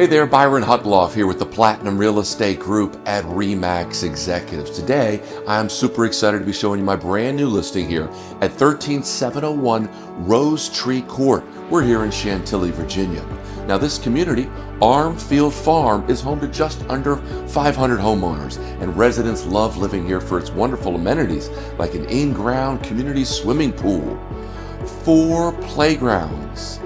Hey there, Byron Hudtloff here with the Platinum Real Estate Group at RE/MAX Executives. Today, I'm super excited to be showing you my brand new listing here at 13701 Rosetree Court. We're here in Chantilly, Virginia. Now this community, Armfield Farm, is home to just under 500 homeowners, and residents love living here for its wonderful amenities like an in-ground community swimming pool, 4 playgrounds,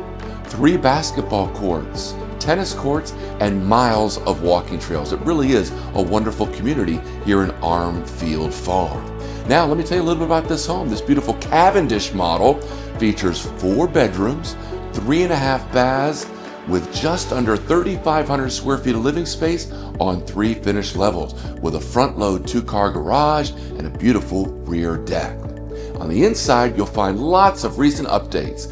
3 basketball courts, tennis courts, and miles of walking trails. It really is a wonderful community here in Armfield Farm. Now, let me tell you a little bit about this home. This beautiful Cavendish model features 4 bedrooms, 3.5 baths, with just under 3,500 square feet of living space on 3 finished levels, with a front-load 2-car garage and a beautiful rear deck. On the inside, you'll find lots of recent updates.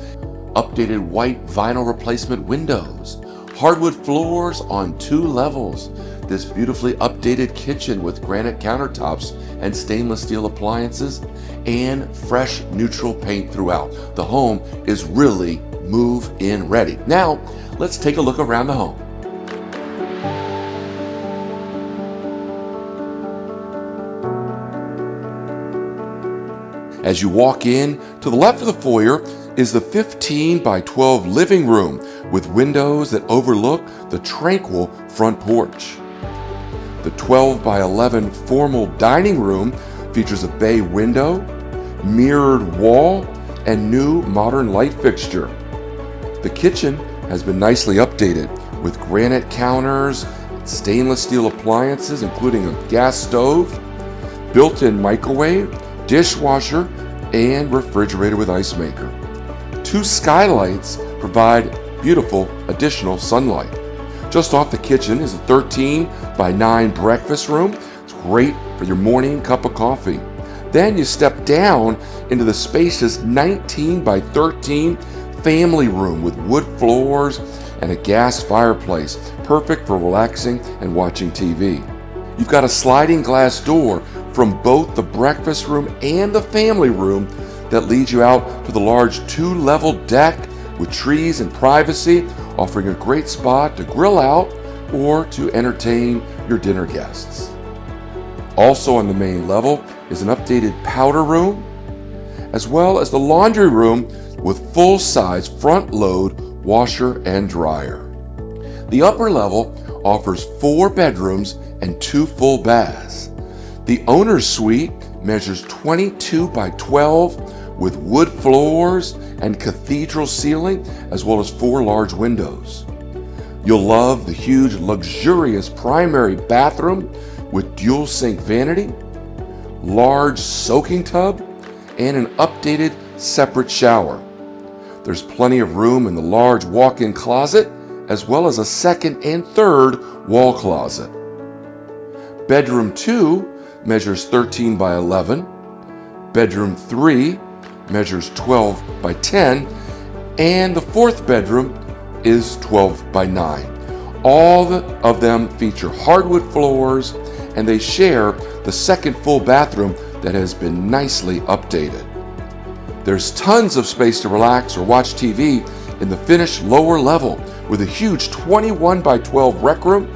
Updated white vinyl replacement windows, hardwood floors on 2 levels, this beautifully updated kitchen with granite countertops and stainless steel appliances, and fresh neutral paint throughout. The home is really move-in ready. Now, let's take a look around the home. As you walk in, to the left of the foyer is the 15 by 12 living room with windows that overlook the tranquil front porch. The 12 by 11 formal dining room features a bay window, mirrored wall, and new modern light fixture. The kitchen has been nicely updated with granite counters, stainless steel appliances including a gas stove, built-in microwave, dishwasher, and refrigerator with ice maker. 2 skylights provide beautiful additional sunlight. Just off the kitchen is a 13 by 9 breakfast room. It's great for your morning cup of coffee. Then you step down into the spacious 19 by 13 family room with wood floors and a gas fireplace, perfect for relaxing and watching TV. You've got a sliding glass door from both the breakfast room and the family room that leads you out to the large 2-level deck with trees and privacy, offering a great spot to grill out or to entertain your dinner guests. Also on the main level is an updated powder room, as well as the laundry room with full-size front-load washer and dryer. The upper level offers 4 bedrooms and 2 full baths. The owner's suite measures 22 by 12 with wood floors and cathedral ceiling, as well as 4 large windows. You'll love the huge, luxurious primary bathroom with dual sink vanity, large soaking tub, and an updated separate shower. There's plenty of room in the large walk-in closet, as well as a 2nd and 3rd wall closet. Bedroom 2 measures 13 by 11. Bedroom 3 measures 12 by 10, and the 4th bedroom is 12 by 9. All of them feature hardwood floors, and they share the 2nd full bathroom that has been nicely updated. There's tons of space to relax or watch TV in the finished lower level with a huge 21 by 12 rec room,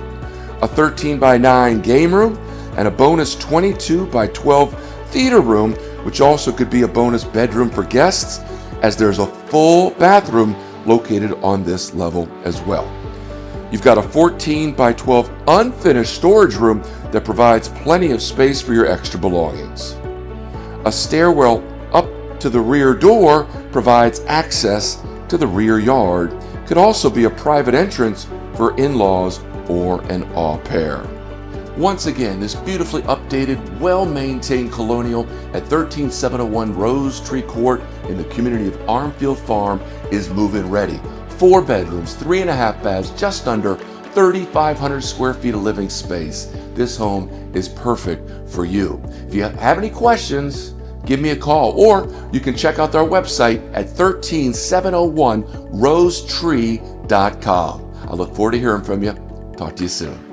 a 13 by 9 game room, and a bonus 22 by 12 theater room, which also could be a bonus bedroom for guests, as there's a full bathroom located on this level as well. You've got a 14 by 12 unfinished storage room that provides plenty of space for your extra belongings. A stairwell up to the rear door provides access to the rear yard. Could also be a private entrance for in-laws or an au pair. Once again, this beautifully updated, well-maintained colonial at 13701 Rosetree Court in the community of Armfield Farm is move-in ready. 4 bedrooms, 3.5 baths, just under 3,500 square feet of living space. This home is perfect for you. If you have any questions, give me a call, or you can check out our website at 13701rosetree.com. I look forward to hearing from you. Talk to you soon.